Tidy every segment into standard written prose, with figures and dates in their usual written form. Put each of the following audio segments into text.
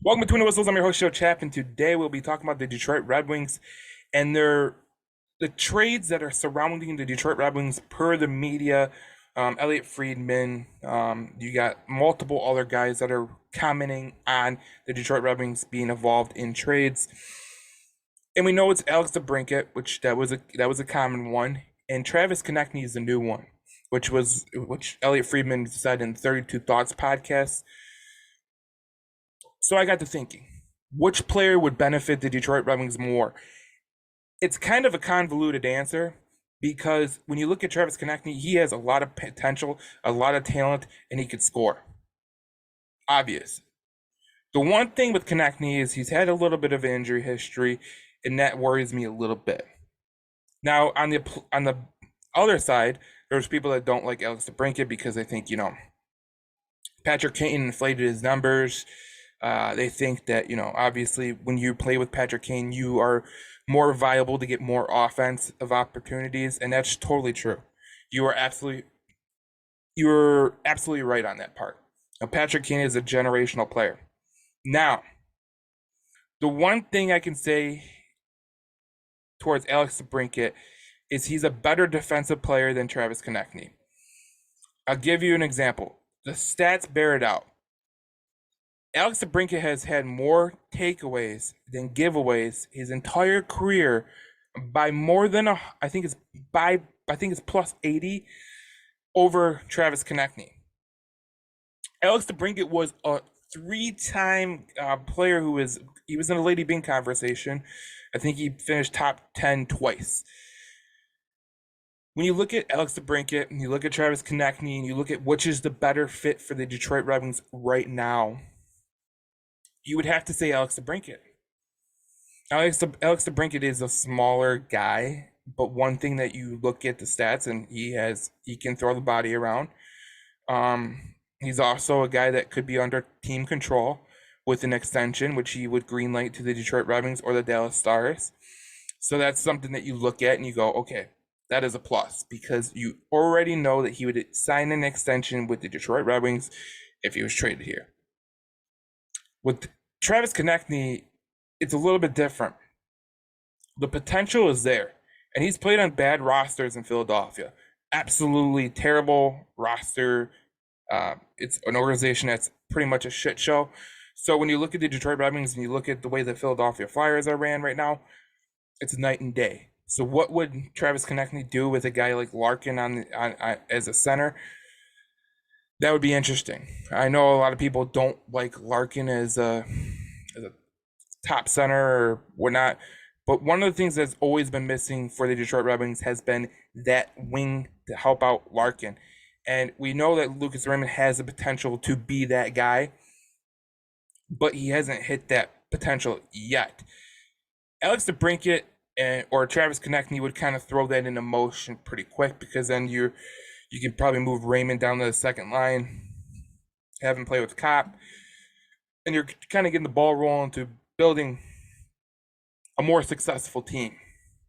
Welcome to Twin Whistles. I'm your host, Joe Chap, and today we'll be talking about the Detroit Red Wings and the trades that are surrounding the Detroit Red Wings per the media. Elliot Friedman, you got multiple other guys that are commenting on the Detroit Red Wings being involved in trades, and we know it's Alex DeBrincat, which that was a common one, and Travis Konechny is the new one, which Elliot Friedman said in 32 Thoughts podcast. So I got to thinking, which player would benefit the Detroit Red Wings more? It's kind of a convoluted answer because when you look at Travis Konechny, he has a lot of potential, a lot of talent, and he could score. Obvious. The one thing with Konechny is he's had a little bit of injury history, and that worries me a little bit. Now, on the other side, there's people that don't like Alex DeBrincat because they think, Patrick Kane inflated his numbers. They think that, obviously when you play with Patrick Kane, you are more viable to get more offensive opportunities, and that's totally true. You are absolutely you're absolutely right on that part. Now, Patrick Kane is a generational player. Now, the one thing I can say towards Alex DeBrincat is he's a better defensive player than Travis Konechny. I'll give you an example. The stats bear it out. Alex DeBrincat has had more takeaways than giveaways his entire career by more than I think it's plus 80 over Travis Konechny. Alex DeBrincat was a three-time player he was in a Lady Byng conversation. I think he finished top 10 twice. When you look at Alex DeBrincat and you look at Travis Konechny and you look at which is the better fit for the Detroit Red Wings right now, you would have to say Alex DeBrincat. Alex DeBrincat is a smaller guy, but one thing that you look at the stats and he can throw the body around. He's also a guy that could be under team control with an extension, which he would greenlight to the Detroit Red Wings or the Dallas Stars. So that's something that you look at and you go, okay, that is a plus because you already know that he would sign an extension with the Detroit Red Wings if he was traded here. With Travis Konechny, it's a little bit different. The potential is there, and he's played on bad rosters in Philadelphia. Absolutely terrible roster. It's an organization that's pretty much a shit show. So when you look at the Detroit Red Wings and you look at the way the Philadelphia Flyers are ran right now, it's night and day. So what would Travis Konechny do with a guy like Larkin on as a center? That would be interesting. I know a lot of people don't like Larkin as a top center or whatnot, but one of the things that's always been missing for the Detroit Red Wings has been that wing to help out Larkin. And we know that Lucas Raymond has the potential to be that guy, but he hasn't hit that potential yet. Alex DeBrincat or Travis Konechny would kind of throw that into motion pretty quick because then you can probably move Raymond down to the second line, have him play with Cop, and you're kind of getting the ball rolling to building a more successful team.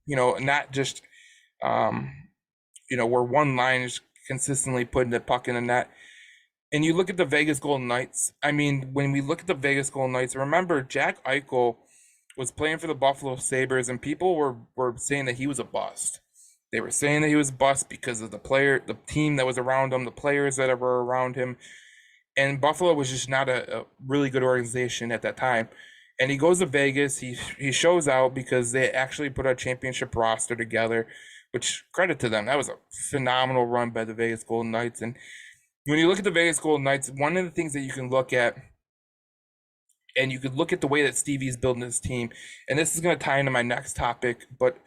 Not just where one line is consistently putting the puck in the net. And you look at the Vegas Golden Knights. I mean, when we look at the Vegas Golden Knights, remember Jack Eichel was playing for the Buffalo Sabres, and people were saying that he was a bust. They were saying that he was a bust because of the team that was around him, the players that were around him. And Buffalo was just not a really good organization at that time. And he goes to Vegas. He shows out because they actually put a championship roster together, which credit to them. That was a phenomenal run by the Vegas Golden Knights. And when you look at the Vegas Golden Knights, one of the things that you can look at, and you could look at the way that Stevie's building his team, and this is going to tie into my next topic, but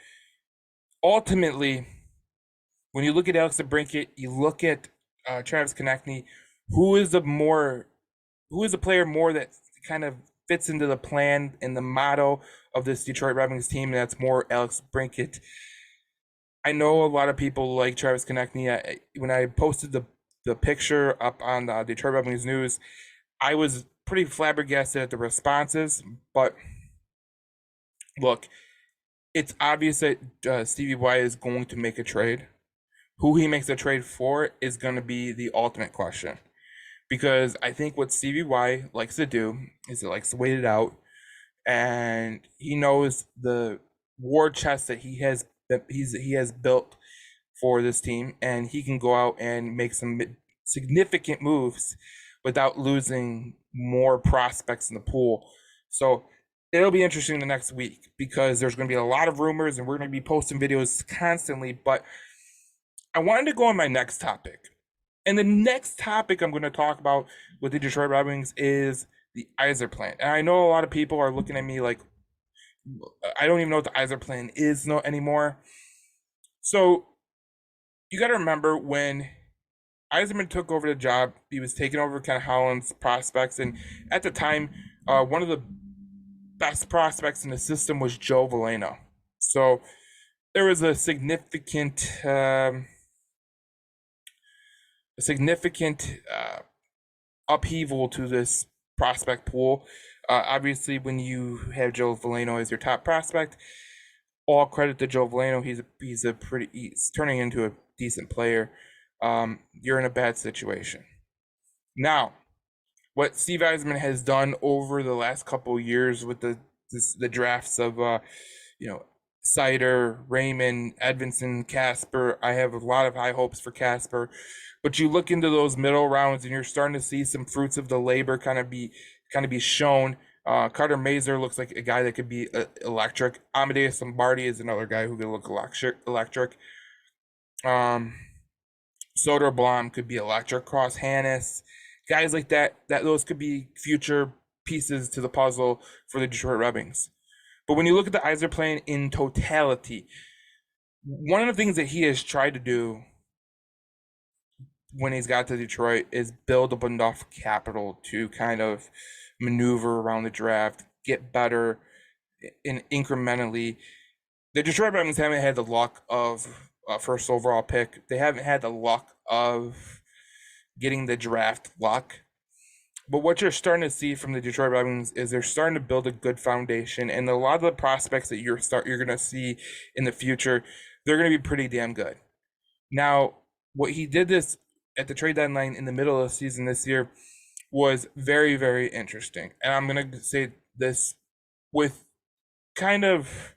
ultimately, when you look at Alex DeBrincat, you look at Travis Konechny, who is the player more that kind of fits into the plan and the motto of this Detroit Red Wings team, and that's more Alex DeBrincat. I know a lot of people like Travis Konechny. When I posted the picture up on the Detroit Red Wings News, I was pretty flabbergasted at the responses, but look, it's obvious that Stevie Y is going to make a trade. Who he makes a trade for is going to be the ultimate question. because I think what CBY likes to do is it likes to wait it out, and he knows the war chest that he has built for this team, and he can go out and make some significant moves without losing more prospects in the pool. So it'll be interesting the next week because there's going to be a lot of rumors, and we're going to be posting videos constantly. But I wanted to go on my next topic. And the next topic I'm going to talk about with the Detroit Red Wings is the Yzerplan. And I know a lot of people are looking at me like, I don't even know what the Yzerplan is no anymore. So you got to remember when Yzerman took over the job, he was taking over Ken Holland's prospects. And at the time, one of the best prospects in the system was Joe Veleno. So there was a significant upheaval to this prospect pool. Obviously, when you have Joe Veleno as your top prospect, all credit to Joe Veleno. He's turning into a decent player. You're in a bad situation. Now, what Steve Yzerman has done over the last couple of years with the drafts of Seider, Raymond, Edvinsson, Casper. I have a lot of high hopes for Casper, but you look into those middle rounds and you're starting to see some fruits of the labor kind of be shown. Carter Mazur looks like a guy that could be electric. Amadeus Lombardi is another guy who could look electric. Soderblom could be electric. Cross Hannes, guys like that. Those could be future pieces to the puzzle for the Detroit Red Wings. But when you look at the Yzerplan in totality, one of the things that he has tried to do when he's got to Detroit is build up enough capital to kind of maneuver around the draft, get better incrementally. The Detroit Red Wings haven't had the luck of first overall pick. They haven't had the luck of getting the draft luck. But what you're starting to see from the Detroit Red Wings is they're starting to build a good foundation, and a lot of the prospects that you're going to see in the future, they're going to be pretty damn good. Now, what he did this at the trade deadline in the middle of the season this year was very, very interesting. And I'm going to say this with kind of.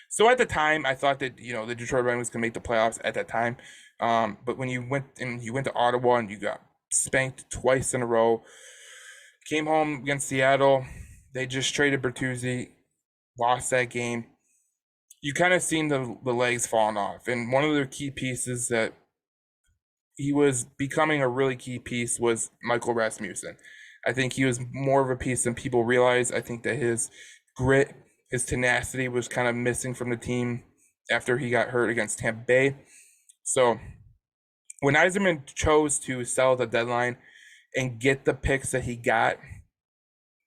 So at the time, I thought that the Detroit Red Wings could make the playoffs at that time. But when you went to Ottawa and you got spanked twice in a row, came home against Seattle, they just traded Bertuzzi, lost that game. You kind of seen the legs falling off, and one of the key pieces that he was becoming a really key piece was Michael Rasmussen. I think he was more of a piece than people realize. I think that his grit, his tenacity was kind of missing from the team after he got hurt against Tampa Bay. So when Yzerman chose to sell the deadline and get the picks that he got,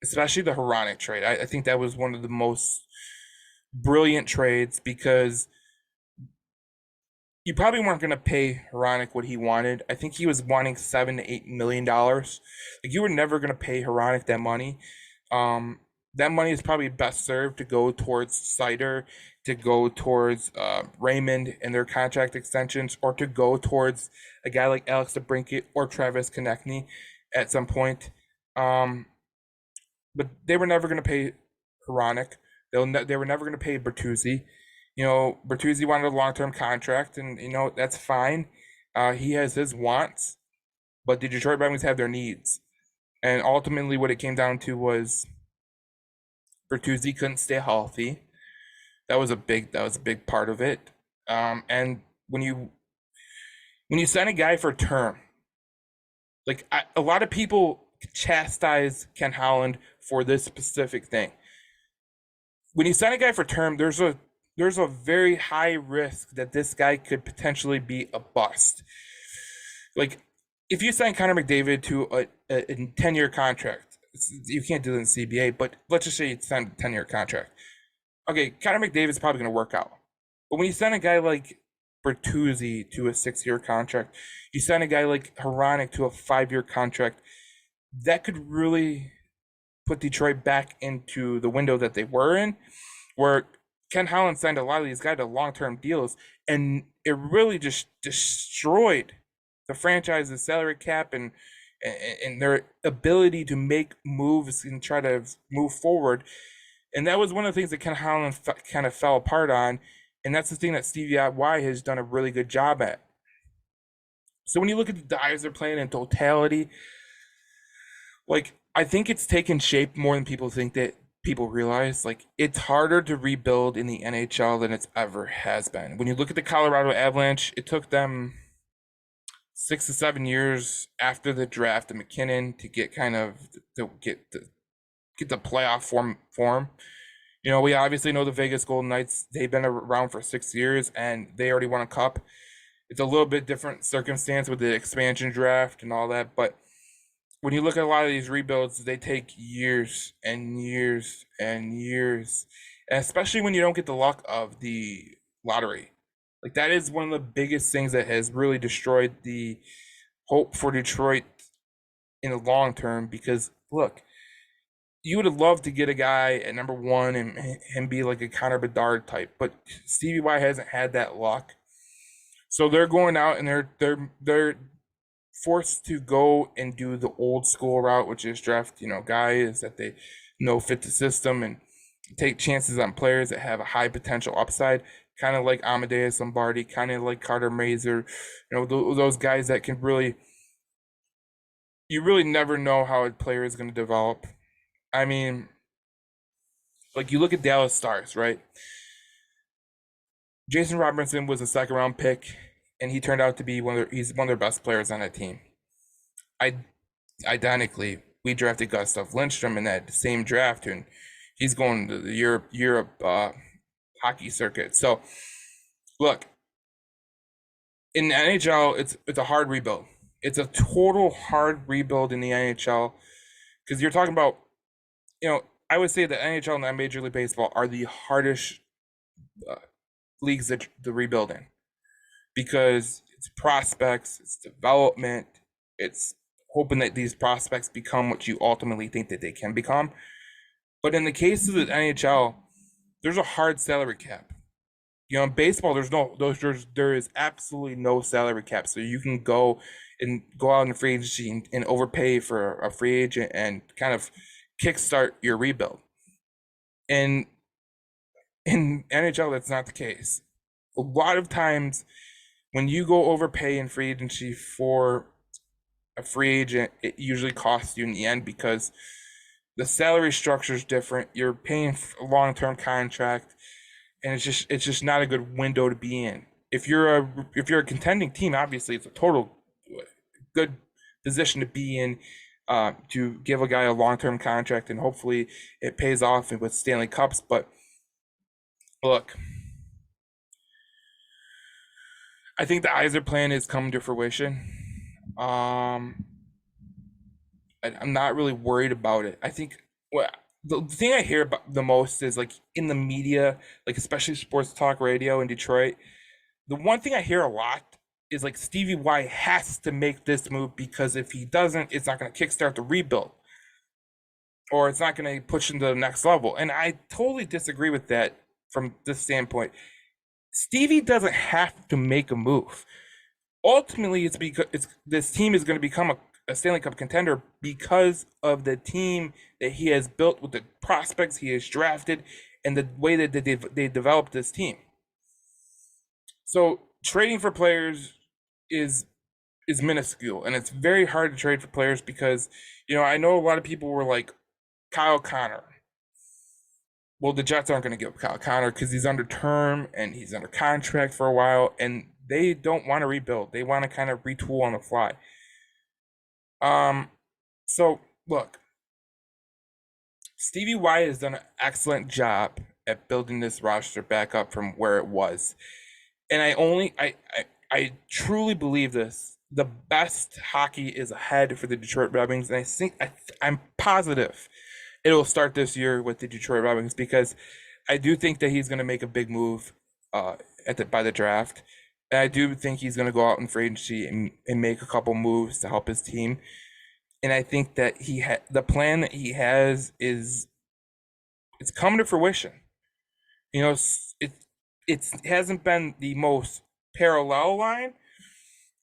especially the Hronek trade, I think that was one of the most brilliant trades because you probably weren't going to pay Hronek what he wanted. I think he was wanting $7 to $8 million. Like, you were never going to pay Hronek that money. That money is probably best served to go towards Seider, to go towards Raymond and their contract extensions, or to go towards a guy like Alex DeBrincat or Travis Konechny at some point. But they were never going to pay Hronek. They were never going to pay Bertuzzi. Bertuzzi wanted a long-term contract, and that's fine. He has his wants, but the Detroit Red Wings have their needs. And ultimately, what it came down to was Bertuzzi couldn't stay healthy. That was a big part of it. And when you sign a guy for term, like a lot of people chastise Ken Holland for this specific thing. When you sign a guy for term, there's a very high risk that this guy could potentially be a bust. Like, if you sign Connor McDavid to a 10-year contract, you can't do it in CBA, but let's just say you sign a 10-year contract. Okay, Connor McDavid's probably going to work out. But when you sign a guy like Bertuzzi to a 6-year contract, you sign a guy like Hronek to a 5-year contract, that could really put Detroit back into the window that they were in, where Ken Holland signed a lot of these guys to long-term deals, and it really just destroyed the franchise's salary cap and their ability to make moves and try to move forward. And that was one of the things that Ken Holland kind of fell apart on, and that's the thing that Stevie Y has done a really good job at. So when you look at the Yzerplan in totality, like I think it's taken shape more than people think that people realize. Like it's harder to rebuild in the NHL than it's ever has been. When you look at the Colorado Avalanche, it took them 6 to 7 years after the draft of McKinnon to get kind of to get the playoff form. You know, we obviously know the Vegas Golden Knights. They've been around for 6 years and they already won a cup. It's a little bit different circumstance with the expansion draft and all that, but when you look at a lot of these rebuilds, they take years and years and years, and especially when you don't get the luck of the lottery. Like that is one of the biggest things that has really destroyed the hope for Detroit in the long term. Because look, you would have loved to get a guy at number one and him be like a Connor Bedard type, but Stevie Y hasn't had that luck. So they're going out and they're forced to go and do the old school route, which is draft, guys that they know fit the system and take chances on players that have a high potential upside, kind of like Amadeus Lombardi, kind of like Carter Mazer, those guys that can really, you really never know how a player is going to develop. I mean, like you look at Dallas Stars, right? Jason Robertson was a second round pick, and he turned out to be he's one of their best players on that team. Identically, we drafted Gustav Lindstrom in that same draft, and he's going to the Europe hockey circuit. So, look, in the NHL, it's a hard rebuild. It's a total hard rebuild in the NHL because you're talking about, I would say the NHL and Major League Baseball are the hardest leagues to rebuild in because it's prospects, it's development, it's hoping that these prospects become what you ultimately think that they can become. But in the case of the NHL, there's a hard salary cap. In baseball, there is absolutely no salary cap, so you can go out in free agency and overpay for a free agent and kind of kickstart your rebuild. And in NHL, that's not the case. A lot of times, when you go overpay in free agency for a free agent, it usually costs you in the end because the salary structure is different. You're paying a long-term contract, and it's just not a good window to be in. If you're a contending team, obviously it's a total good position to be in, to give a guy a long-term contract, and hopefully it pays off with Stanley Cups. But look, I think the Yzerplan is coming to fruition. I'm not really worried about it. I think the thing I hear about the most is like in the media, like especially sports talk radio in Detroit. The one thing I hear a lot is like Stevie Y has to make this move because if he doesn't, it's not going to kickstart the rebuild, or it's not going to push into the next level. And I totally disagree with that from this standpoint. Stevie doesn't have to make a move. Ultimately, it's because this team is going to become a Stanley Cup contender because of the team that he has built with the prospects he has drafted and the way that they developed this team. So trading for players is minuscule, and it's very hard to trade for players because I know a lot of people were like Kyle Connor. Well, the Jets aren't going to give Kyle Connor because he's under term and he's under contract for a while, and they don't want to rebuild. They want to kind of retool on the fly. So look, Stevie Y has done an excellent job at building this roster back up from where it was. And I truly believe this. The best hockey is ahead for the Detroit Red Wings, and I think I'm positive it will start this year with the Detroit Red Wings because I do think that he's going to make a big move by the draft. And I do think he's going to go out in free agency and make a couple moves to help his team. And I think that the plan that he has it's come to fruition. You know, it hasn't been the most parallel line,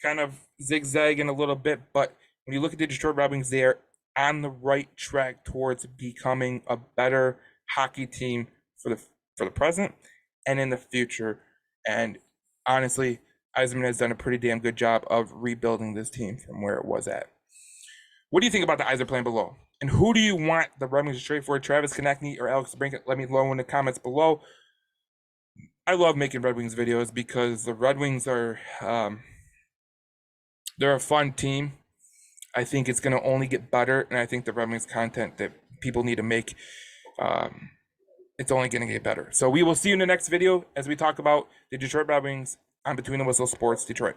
kind of zigzagging a little bit, but when you look at the Detroit Red Wings, they're on the right track towards becoming a better hockey team for the present and in the future. And honestly, Yzerman has done a pretty damn good job of rebuilding this team from where it was at. What do you think about the Yzerplan below? And who do you want the Red Wings to trade for? Travis Konechny or Alex Brinkett? Let me know in the comments below. I love making Red Wings videos because the Red Wings are they're a fun team. I think it's going to only get better, and I think the Red Wings content that people need to make, um, it's only going to get better. So we will see you in the next video as we talk about the Detroit Red Wings on Between the Whistles Sports Detroit.